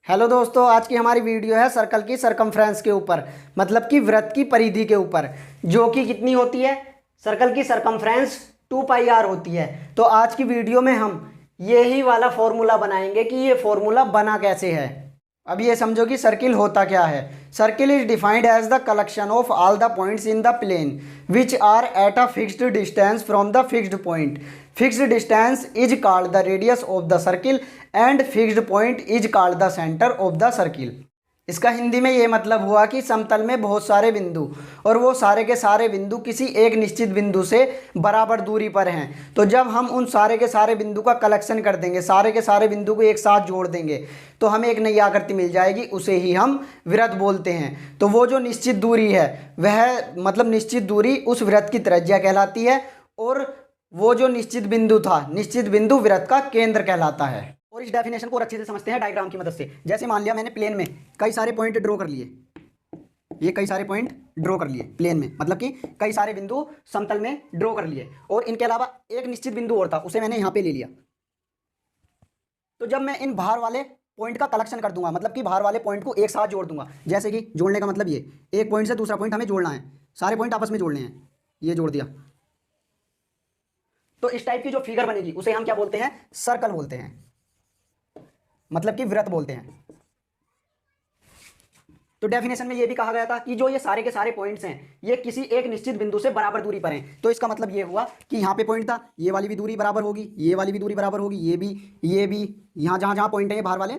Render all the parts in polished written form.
Hello दोस्तों, आज की हमारी वीडियो है सर्कल की सरकमफ्रेंस के ऊपर, मतलब कि वृत्त की परिधि के ऊपर, जो कि कितनी होती है। सर्कल की सरकमफ्रेंस 2 पाई r होती है। तो आज की वीडियो में हम यही वाला फॉर्मूला बनाएंगे कि ये फॉर्मूला बना कैसे है। अब ये समझो कि सर्किल होता क्या है। Circle is defined as the collection of all the points in the plane which are at a fixed distance from the fixed point. Fixed distance is called the radius of the circle and fixed point is called the centre of the circle. इसका हिंदी में ये मतलब हुआ कि समतल में बहुत सारे बिंदु और वो सारे के सारे बिंदु किसी एक निश्चित बिंदु से बराबर दूरी पर हैं। तो जब हम उन सारे के सारे बिंदु का कलेक्शन कर देंगे, सारे के सारे बिंदु को एक साथ जोड़ देंगे, तो हमें एक नई आकृति मिल जाएगी, उसे ही हम वृत्त बोलते हैं। तो वो जो निश्चित दूरी है वह मतलब निश्चित दूरी उस वृत्त की त्रिज्या कहलाती है, और वो जो निश्चित बिंदु था, निश्चित बिंदु वृत्त का केंद्र कहलाता है। और इस डेफिनेशन को और अच्छे से समझते हैं डायग्राम की मदद से। जैसे मान लिया मैंने प्लेन में कई सारे पॉइंट ड्रॉ कर लिए, ये कई सारे पॉइंट ड्रॉ कर लिए प्लेन में, मतलब कि कई सारे बिंदु समतल में ड्रॉ कर लिए, और इनके अलावा एक निश्चित बिंदु और था, उसे मैंने यहाँ पे ले लिया। तो जब मैं इन बाहर वाले पॉइंट का कलेक्शन कर दूंगा, मतलब कि बाहर वाले पॉइंट को एक साथ जोड़ दूंगा, जैसे कि जोड़ने का मतलब ये एक पॉइंट से दूसरा पॉइंट हमें जोड़ना है, सारे पॉइंट आपस में जोड़ने हैं, ये जोड़ दिया। तो इस टाइप की जो फिगर बनेगी उसे हम क्या बोलते हैं, सर्कल बोलते हैं, मतलब कि वृत्त बोलते हैं। तो डेफिनेशन में ये भी कहा गया था कि जो ये सारे के सारे पॉइंट्स हैं ये किसी एक निश्चित बिंदु से बराबर दूरी पर हैं। तो इसका मतलब ये हुआ कि यहाँ पे पॉइंट था, ये वाली भी दूरी बराबर होगी, ये वाली भी दूरी बराबर होगी, ये भी यहाँ जहाँ जहाँ पॉइंट है ये बाहर वाले,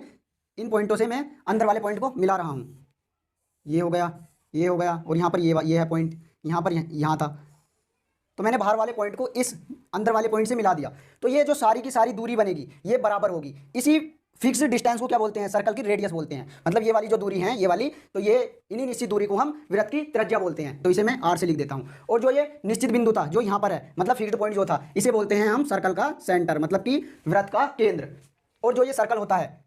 इन पॉइंटों से मैं अंदर वाले पॉइंट को मिला रहा हूँ। ये हो गया, ये हो गया, और यहाँ पर ये है पॉइंट, यहाँ पर यहाँ था, तो मैंने बाहर वाले पॉइंट को इस अंदर वाले पॉइंट से मिला दिया। तो ये जो सारी की सारी दूरी बनेगी ये बराबर होगी। इसी फिक्स्ड डिस्टेंस को क्या बोलते हैं, सर्कल की रेडियस बोलते हैं। मतलब ये वाली जो दूरी है ये वाली, तो ये इन्हीं निश्चित दूरी को हम वृत्त की त्रिज्या बोलते हैं। तो इसे मैं r से लिख देता हूँ। और जो ये निश्चित बिंदु था जो यहाँ पर है, मतलब फिक्स्ड पॉइंट जो था, इसे बोलते हैं हम सर्कल का सेंटर, मतलब कि वृत्त का केंद्र। और जो ये सर्कल होता है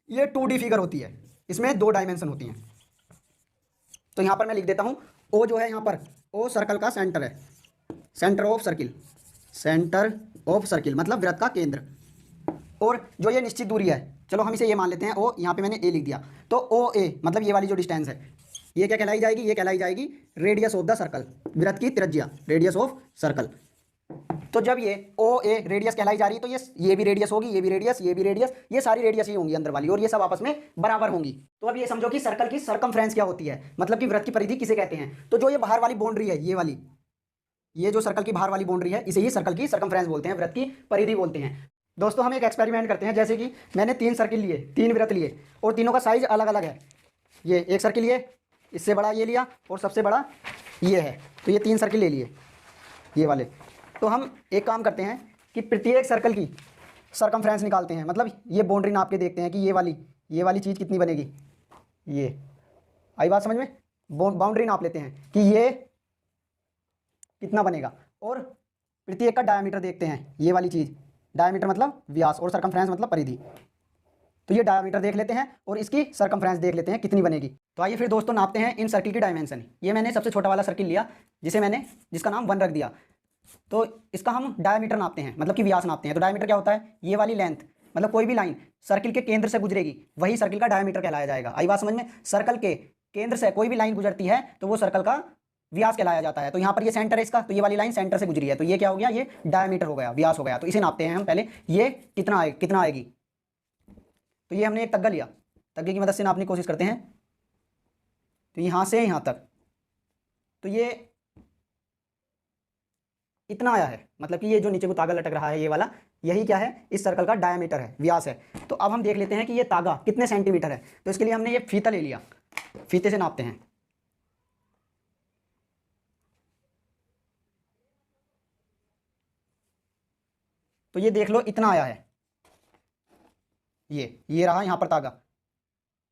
ये 2D फिगर होती है, इसमें 2 डायमेंशन होती हैं। तो यहाँ पर मैं लिख देता हूँ ओ जो है यहाँ पर, ओ सर्कल का सेंटर है, centre of circle, centre of circle मतलब वृत्त का केंद्र। और जो ये निश्चित दूरी है, चलो हम इसे ये मान लेते हैं ओ, यहाँ पे मैंने ए लिख दिया। तो ओ ए मतलब ये वाली जो डिस्टेंस है ये क्या कहलाई जाएगी, ये कहलाई जाएगी रेडियस ऑफ द सर्कल, वृत्त की त्रिज्या, रेडियस ऑफ सर्कल। तो जब ये ओ ए रेडियस कहलाई जा रही है तो ये भी रेडियस होगी, ये भी रेडियस, ये भी रेडियस, ये सारी रेडियस ही होंगी अंदर वाली, और ये सब आपस में बराबर होंगी। तो अब ये समझो कि सर्कल की सरकमफ्रेंस क्या होती है, मतलब कि वृत्त की परिधि किसे कहते हैं। तो जो ये बाहर वाली बाउंड्री है, ये वाली, ये जो सर्कल की बाहर वाली बाउंड्री है, इसे ही सर्कल की सरकमफ्रेंस बोलते हैं, वृत्त की परिधि बोलते हैं। दोस्तों हम एक एक्सपेरिमेंट करते हैं। जैसे कि मैंने 3 सर्किल लिए, 3 वृत्त लिए, और तीनों का साइज अलग अलग है। ये एक सर्किल लिए, इससे बड़ा ये लिया, और सबसे बड़ा ये है। तो ये 3 सर्किल ले लिए ये वाले। तो हम एक काम करते हैं कि प्रत्येक सर्कल की सरकमफ्रेंस निकालते हैं, मतलब ये बाउंड्री नाप के देखते हैं कि ये वाली चीज़ कितनी बनेगी। ये आई बात समझ में, बाउंड्री नाप लेते हैं कि ये कितना बनेगा, और प्रत्येक का डायमीटर देखते हैं। ये वाली चीज़, डायमीटर मतलब व्यास, और सरकमफ्रेंस मतलब परिधि। तो ये डायमीटर देख लेते हैं और इसकी सरकमफ्रेंस देख लेते हैं कितनी बनेगी। तो आइए फिर दोस्तों नापते हैं इन सर्किल की डायमेंशन। ये मैंने सबसे छोटा वाला सर्किल लिया, जिसका नाम 1 रख दिया। तो इसका हम डायमीटर नापते हैं, मतलब कि व्यास नापते हैं। तो डायमीटर क्या होता है, ये वाली लेंथ, मतलब कोई भी लाइन सर्किल के केंद्र से गुजरेगी वही सर्किल का डायमीटर कहलाया जाएगा। आई बात समझ में, सर्कल के केंद्र से कोई भी लाइन गुजरती है तो वो सर्कल का व्यास कहलाया जाता है। तो यहाँ पर ये सेंटर है इसका, तो ये वाली लाइन सेंटर से गुजरी है, तो ये क्या हो गया, ये डायमीटर हो गया, व्यास हो गया। तो इसे नापते हैं हम पहले, ये कितना आएगी। तो ये हमने एक तग्गा लिया, तग्गे की मदद से नापने की कोशिश करते हैं। तो यहाँ से यहाँ तक, तो ये इतना आया है, मतलब कि ये जो नीचे को तागा लटक रहा है ये वाला, यही क्या है, इस सर्कल का डायमीटर है, व्यास है। तो अब हम देख लेते हैं कि ये तागा कितने सेंटीमीटर है। तो इसके लिए हमने ये फीता ले लिया, फीते से नापते हैं। तो ये देख लो इतना आया है, ये रहा यहाँ पर तागा,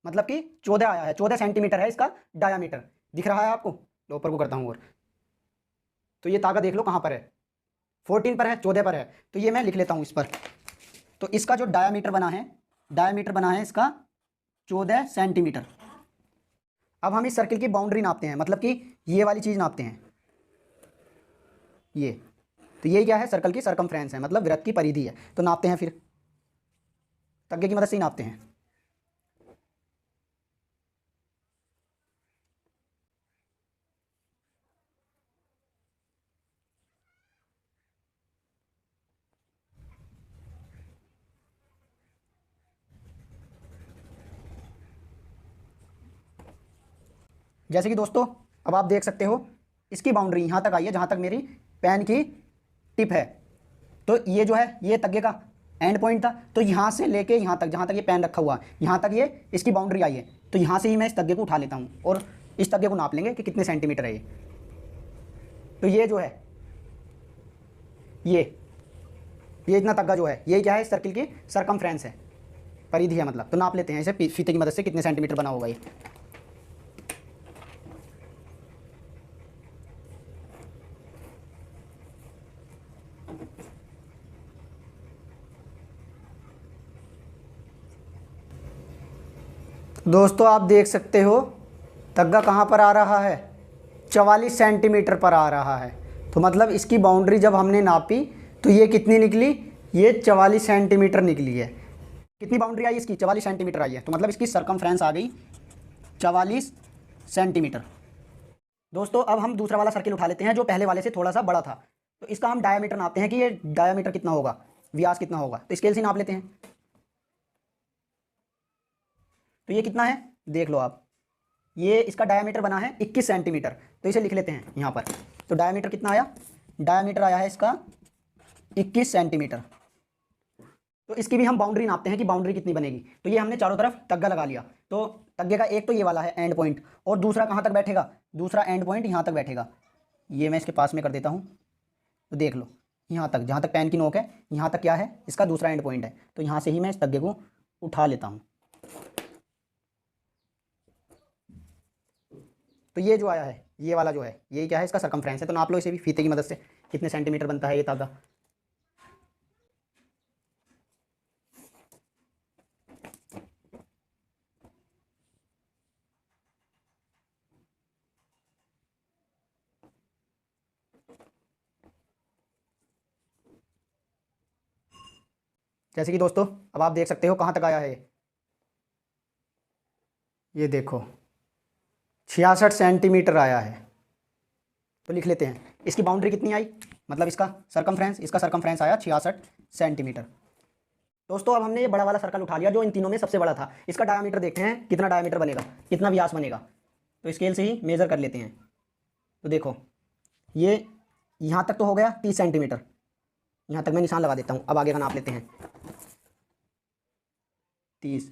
मतलब कि 14 आया है, 14 सेंटीमीटर है इसका डायामीटर। दिख रहा है आपको, लो ऊपर को करता हूँ और, तो ये तागा देख लो कहाँ पर है, 14 पर है, 14 पर है। तो ये मैं लिख लेता हूँ इस पर। तो इसका जो डायामीटर बना है इसका 14 सेंटीमीटर। अब हम इस सर्किल की बाउंड्री नापते हैं, मतलब कि ये वाली चीज़ नापते हैं, ये। तो ये क्या है, सर्कल की सरकमफ्रेंस है, मतलब वृत्त की परिधि है। तो नापते हैं फिर, तग्गे की मदद से ही नापते हैं। जैसे कि दोस्तों अब आप देख सकते हो इसकी बाउंड्री यहाँ तक आई है जहाँ तक मेरी पेन की टिप है। तो ये जो है ये तग्गे का एंड पॉइंट था। तो यहाँ से लेके यहाँ तक जहाँ तक ये पेन रखा हुआ है यहाँ तक ये इसकी बाउंड्री आई है। तो यहाँ से ही मैं इस तग्गे को उठा लेता हूँ और इस तग्गे को नाप लेंगे कि कितने सेंटीमीटर है ये। तो ये जो है ये इतना तग्गा जो है ये क्या है, इस सर्किल की सरकमफ्रेंस है, परिधि है मतलब। तो नाप लेते हैं इसे फीते की मदद से कितने सेंटीमीटर बना होगा ये। दोस्तों आप देख सकते हो तग्गा कहाँ पर आ रहा है, 44 सेंटीमीटर पर आ रहा है। तो मतलब इसकी बाउंड्री जब हमने नापी तो ये कितनी निकली, ये 44 सेंटीमीटर निकली है। कितनी बाउंड्री आई इसकी, 44 सेंटीमीटर आई है। तो मतलब इसकी सरकमफ्रेंस आ गई 44 सेंटीमीटर। दोस्तों अब हम दूसरा वाला सर्किल उठा लेते हैं जो पहले वाले से थोड़ा सा बड़ा था। तो इसका हम डायामीटर नापते हैं कि ये डायामीटर कितना होगा, व्यास कितना होगा। तो स्केल से नाप लेते हैं। तो ये कितना है देख लो आप, ये इसका डायामीटर बना है 21 सेंटीमीटर। तो इसे लिख लेते हैं यहाँ पर। तो डायामीटर कितना आया, डायामीटर आया है इसका 21 सेंटीमीटर। तो इसकी भी हम बाउंड्री नापते हैं कि बाउंड्री कितनी बनेगी। तो ये हमने चारों तरफ तग्गा लगा लिया। तो तग्गे का एक तो ये वाला है एंड पॉइंट, और दूसरा कहाँ तक बैठेगा, दूसरा एंड पॉइंट यहाँ तक बैठेगा। ये मैं इसके पास में कर देता हूँ। तो देख लो यहाँ तक, जहाँ तक पेन की नोक है यहाँ तक क्या है, इसका दूसरा एंड पॉइंट है। तो यहाँ से ही मैं इस तग्गे को उठा लेता हूँ। तो ये जो आया है ये वाला जो है ये क्या है, इसका सरकमफ्रेंस है। तो नाप लो इसे भी फीते की मदद से कितने सेंटीमीटर बनता है ये तागा। जैसे कि दोस्तों अब आप देख सकते हो कहाँ तक आया है ये देखो 66 सेंटीमीटर आया है। तो लिख लेते हैं इसकी बाउंड्री कितनी आई, मतलब इसका सरकमफ्रेंस आया 66 सेंटीमीटर। दोस्तों अब हमने ये बड़ा वाला सर्कल उठा लिया जो इन तीनों में सबसे बड़ा था। इसका डायामीटर देखते हैं कितना डायामीटर बनेगा, कितना व्यास बनेगा। तो स्केल से ही मेज़र कर लेते हैं। तो देखो ये यहाँ तक तो हो गया 30 सेंटीमीटर, यहाँ तक मैं निशान लगा देता हूँ। अब आगे का नाप लेते हैं 30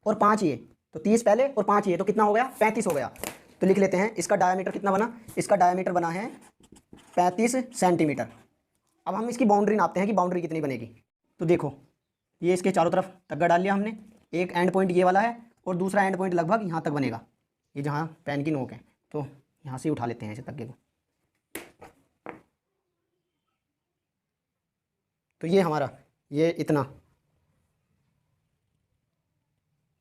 और 5 ये, तो 30 पहले और 5 ये, तो कितना हो गया 35 हो गया। तो लिख लेते हैं इसका डायामीटर कितना बना, इसका डायामीटर बना है 35 सेंटीमीटर। अब हम इसकी बाउंड्री नापते हैं कि बाउंड्री कितनी बनेगी। तो देखो ये इसके चारों तरफ तग्गा डाल लिया हमने, एक एंड पॉइंट ये वाला है और दूसरा एंड पॉइंट लगभग यहाँ तक बनेगा, ये जहाँ पेन की नोक है। तो यहाँ से उठा लेते हैं इसे तग्गे को। तो ये हमारा ये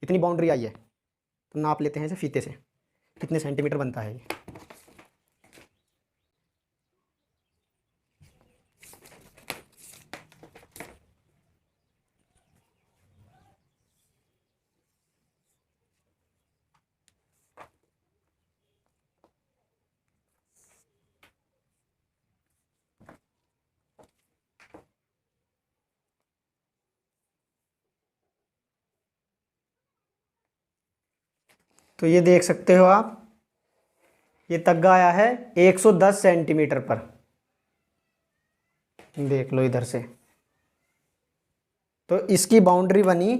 इतनी बाउंड्री आई है। तो नाप लेते हैं इसे फीते से कितने सेंटीमीटर बनता है ये। तो ये देख सकते हो आप, ये तग्गा आया है 110 सेंटीमीटर पर। देख लो इधर से, तो इसकी बाउंड्री बनी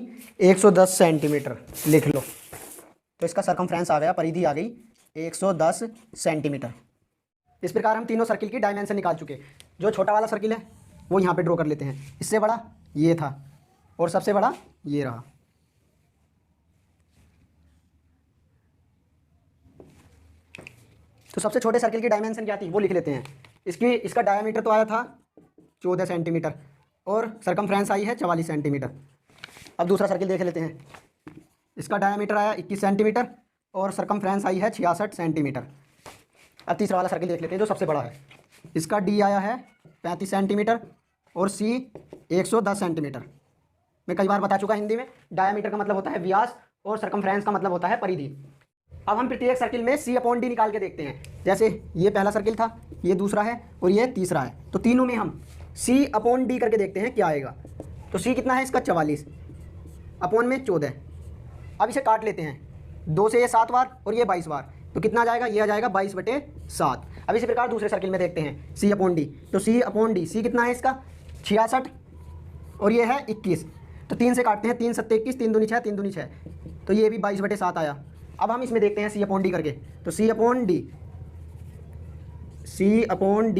110 सेंटीमीटर, लिख लो। तो इसका सरकमफ्रेंस आ गया, परिधि आ गई 110 सेंटीमीटर। इस प्रकार हम तीनों सर्किल की डायमेंशन निकाल चुके। जो छोटा वाला सर्किल है वो यहाँ पे ड्रॉ कर लेते हैं। इससे बड़ा ये था और सबसे बड़ा ये रहा। तो सबसे छोटे सर्किल की डायमेंशन क्या थी वो लिख लेते हैं। इसका डायामीटर तो आया था 14 सेंटीमीटर और सरकमफ्रेंस आई है 44 सेंटीमीटर। अब दूसरा सर्किल देख लेते हैं। इसका डायामीटर आया 21 सेंटीमीटर और सरकमफ्रेंस आई है 66 सेंटीमीटर। अब तीसरा वाला सर्किल देख लेते हैं जो सबसे बड़ा है। इसका डी आया है 35 सेंटीमीटर और सी 110 सेंटीमीटर। मैं कई बार बता चुका हिंदी में, डायामीटर का मतलब होता है व्यास और सरकमफ्रेंस का मतलब होता है परिधि। अब हम प्रत्येक सर्किल में C/D निकाल के देखते हैं। जैसे ये पहला सर्किल था, ये दूसरा है और ये तीसरा है। तो तीनों में हम C/D करके देखते हैं क्या आएगा। तो C कितना है इसका 44 अपॉन में 14। अब इसे काट लेते हैं, 2 से ये 7 बार और ये 22 बार। तो कितना आ जाएगा, ये आ जाएगा 22/7। अब इसी प्रकार दूसरे सर्किल में देखते हैं C/D। तो C/D, C कितना है इसका 66 और ये है 21। तो 3 से काटते हैं, 3 7 21, 3 दूनी 6, 3 दूनी 6, तो ये भी 22/7 आया। अब हम इसमें देखते हैं C/D करके। तो C/D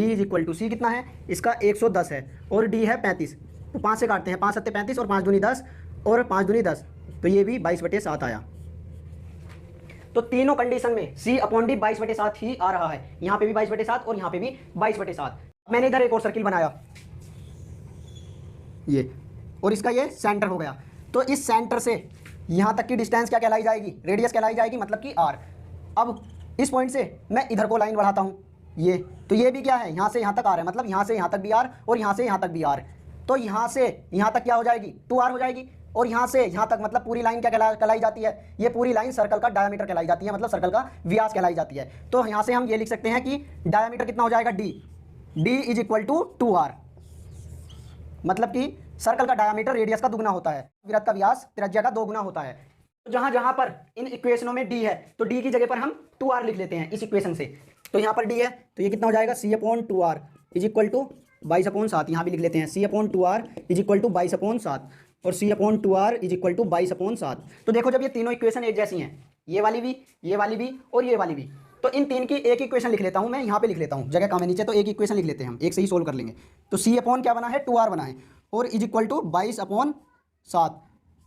is equal to, C कितना है इसका 110 है और D है 35। तो 5 से काटते हैं, 5 7 35 और 5 दूनी 10 और 5 दूनी 10, तो ये भी 22/7 आया। तो तीनों कंडीशन में C/D 22/7 ही आ रहा है, यहाँ पे भी 22/7 और यहाँ पे भी 22/7। मैंने इधर एक और सर्किल बनाया ये, और इसका ये सेंटर हो गया। तो इस सेंटर से यहाँ तक की डिस्टेंस क्या कहलाई जाएगी, रेडियस कहलाई जाएगी, मतलब कि R। अब इस पॉइंट से मैं इधर को लाइन बढ़ाता हूँ ये, तो ये भी क्या है, यहाँ से यहाँ तक R है, मतलब यहाँ से यहाँ तक भी R और यहाँ से यहाँ तक भी R। तो यहाँ से यहाँ तक क्या हो जाएगी 2R हो जाएगी, और यहाँ से यहाँ तक मतलब पूरी लाइन क्या कहलाई जाती है, ये पूरी लाइन सर्कल का डायमीटर कहलाई जाती है, मतलब सर्कल का व्यास कहलाई जाती है। तो यहाँ से हम ये लिख सकते हैं कि डायमीटर कितना हो जाएगा D is equal to 2R, मतलब कि सर्कल का डायमीटर रेडियस का दुगना होता है, वृत्त का व्यास त्रिज्या का 2 गुना होता है। तो जहाँ जहाँ पर इन इक्वेशनों में D है तो D की जगह पर हम 2R लिख लेते हैं इस इक्वेशन से। तो यहाँ पर D है तो ये कितना हो जाएगा C/2R इज इक्वल टू 22/7, यहाँ भी लिख लेते हैं C/2R इज इक्वल टू 22/7 और C/2R इज इक्वल टू 22/7। तो देखो जब ये तीनों इक्वेशन एक जैसी हैं, ये वाली भी और ये वाली भी, तो इन तीन की एक इक्वेशन लिख लेता हूँ मैं, यहाँ पे लिख लेता हूँ, जगह कम है नीचे, तो एक इक्वेशन लिख लेते हैं हम, एक से ही सोल्व कर लेंगे। तो C/ क्या बना है 2R बना है और इज इक्वल टू 22/7।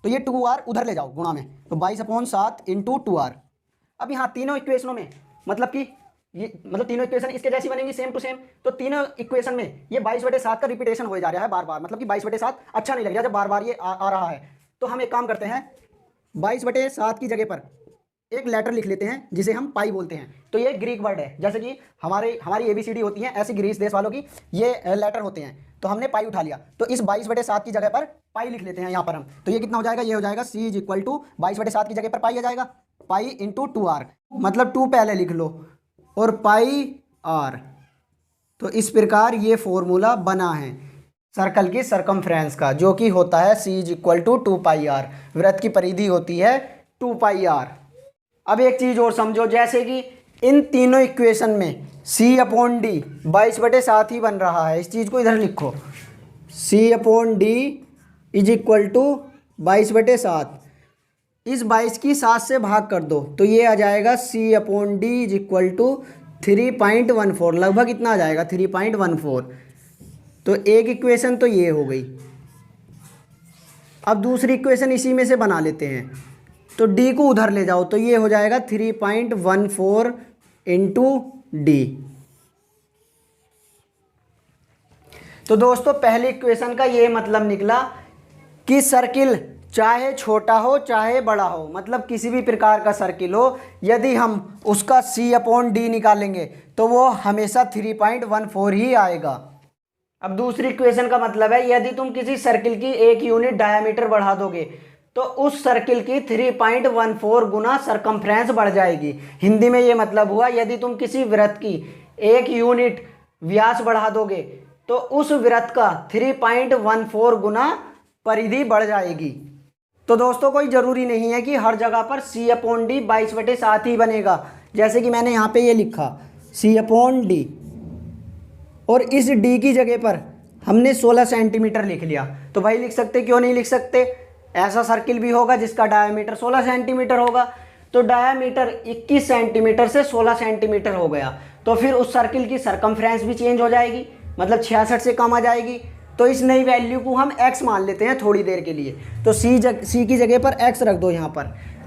तो ये 2R उधर ले जाओ गुणा में, तो 22/7 इंटू 2R। अब यहाँ तीनों इक्वेशनों में मतलब कि ये तीनों इक्वेशन इसके जैसी बनेंगी सेम टू सेम। तो तीनों इक्वेशन में ये 22/7 का रिपीटेशन हो जा रहा है बार बार, मतलब कि 22/7 अच्छा नहीं लग रहा जब बार बार ये आ रहा है। तो हम एक काम करते हैं, 22/7 की जगह पर एक लेटर लिख लेते हैं जिसे हम पाई बोलते हैं। तो ये ग्रीक वर्ड है, जैसे कि हमारी ABCD होती है, ऐसी ग्रीस देश वालों की ये लेटर होते हैं। तो हमने पाई उठा लिया, तो इस 22/7 की जगह पर पाई लिख लेते हैं यहाँ पर हम। तो ये कितना हो जाएगा, ये हो जाएगा C इज इक्वल टू 22/7 की जगह पर पाई आ जाएगा, पाई इंटू 2R, मतलब 2 पहले लिख लो और पाई R। तो इस प्रकार ये फॉर्मूला बना है सर्कल की सरकमफ्रेंस का, जो कि होता है C is equal to 2πr। वृत्त की परिधि होती है 2πr। अब एक चीज़ और समझो, जैसे कि इन तीनों इक्वेशन में C/D 22/7 ही बन रहा है, इस चीज़ को इधर लिखो, C/D इज इक्वल टू 22/7। इस 22 की 7 से भाग कर दो तो ये आ जाएगा C/D इज इक्वल टू 3.14, लगभग इतना आ जाएगा 3.14। तो एक इक्वेशन तो ये हो गई। अब दूसरी इक्वेशन इसी में से बना लेते हैं, तो D को उधर ले जाओ तो ये हो जाएगा 3.14 इंटू D। तो दोस्तों पहली इक्वेशन का ये मतलब निकला कि सर्किल चाहे छोटा हो चाहे बड़ा हो, मतलब किसी भी प्रकार का सर्किल हो, यदि हम उसका C/D निकालेंगे तो वो हमेशा 3.14 ही आएगा। अब दूसरी इक्वेशन का मतलब है, यदि तुम किसी सर्किल की 1 यूनिट डायमीटर बढ़ा दोगे तो उस सर्किल की 3.14 गुना सरकमफ्रेंस बढ़ जाएगी। हिंदी में ये मतलब हुआ, यदि तुम किसी वृत्त की 1 यूनिट व्यास बढ़ा दोगे तो उस वृत्त का 3.14 गुना परिधि बढ़ जाएगी। तो दोस्तों कोई ज़रूरी नहीं है कि हर जगह पर C/D 22/7 ही बनेगा। जैसे कि मैंने यहाँ पे ये लिखा C/D और इस D की जगह पर हमने 16 सेंटीमीटर लिख लिया, तो भाई लिख सकते, क्यों नहीं लिख सकते। ऐसा सर्किल भी होगा जिसका डायमीटर 16 सेंटीमीटर होगा, तो डायमीटर 21 सेंटीमीटर से 16 सेंटीमीटर हो गया, तो फिर उस सर्किल की सरकमफ्रेंस भी चेंज हो जाएगी, मतलब 66 से कम आ जाएगी। तो इस नई वैल्यू को हम x मान लेते हैं थोड़ी देर के लिए, तो C की जगह पर x रख दो यहाँ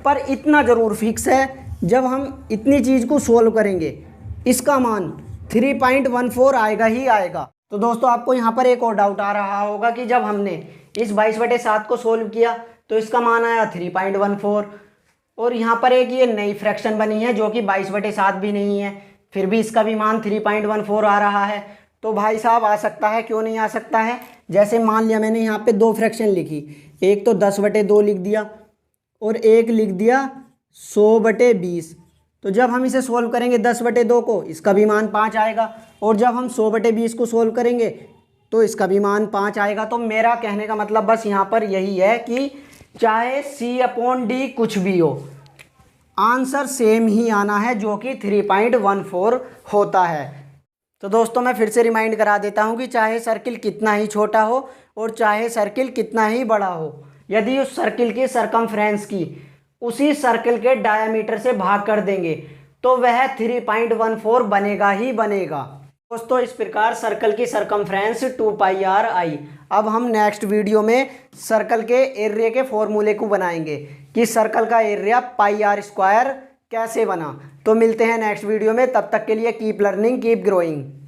पर इतना ज़रूर फिक्स है, जब हम इतनी चीज़ को सोल्व करेंगे इसका मान 3.14 आएगा ही आएगा। तो दोस्तों आपको यहाँ पर एक और डाउट आ रहा होगा कि जब हमने इस 22/7 को सोल्व किया तो इसका मान आया 3.14 और यहाँ पर एक ये नई फ्रैक्शन बनी है जो कि 22/7 भी नहीं है, फिर भी इसका भी मान 3.14 आ रहा है। तो भाई साहब आ सकता है, क्यों नहीं आ सकता है। जैसे मान लिया मैंने यहाँ पे 2 फ्रैक्शन लिखी, एक तो 10/2 लिख दिया और एक लिख दिया 100/20। तो जब हम इसे सोल्व करेंगे 10/2 को, इसका भी मान 5 आएगा, और जब हम 100/20 को सोल्व करेंगे तो इसका भी मान 5 आएगा। तो मेरा कहने का मतलब बस यहाँ पर यही है कि चाहे C/D कुछ भी हो, आंसर सेम ही आना है जो कि 3.14 होता है। तो दोस्तों मैं फिर से रिमाइंड करा देता हूँ कि चाहे सर्किल कितना ही छोटा हो और चाहे सर्किल कितना ही बड़ा हो, यदि उस सर्किल की सरकमफ्रेंस की उसी सर्किल के डायामीटर से भाग कर देंगे तो वह 3.14 बनेगा ही बनेगा। दोस्तों इस प्रकार सर्कल की सरकमफ्रेंस 2πr आई। अब हम नेक्स्ट वीडियो में सर्कल के एरिया के फॉर्मूले को बनाएंगे कि सर्कल का एरिया πr² कैसे बना। तो मिलते हैं नेक्स्ट वीडियो में, तब तक के लिए कीप लर्निंग कीप ग्रोइंग।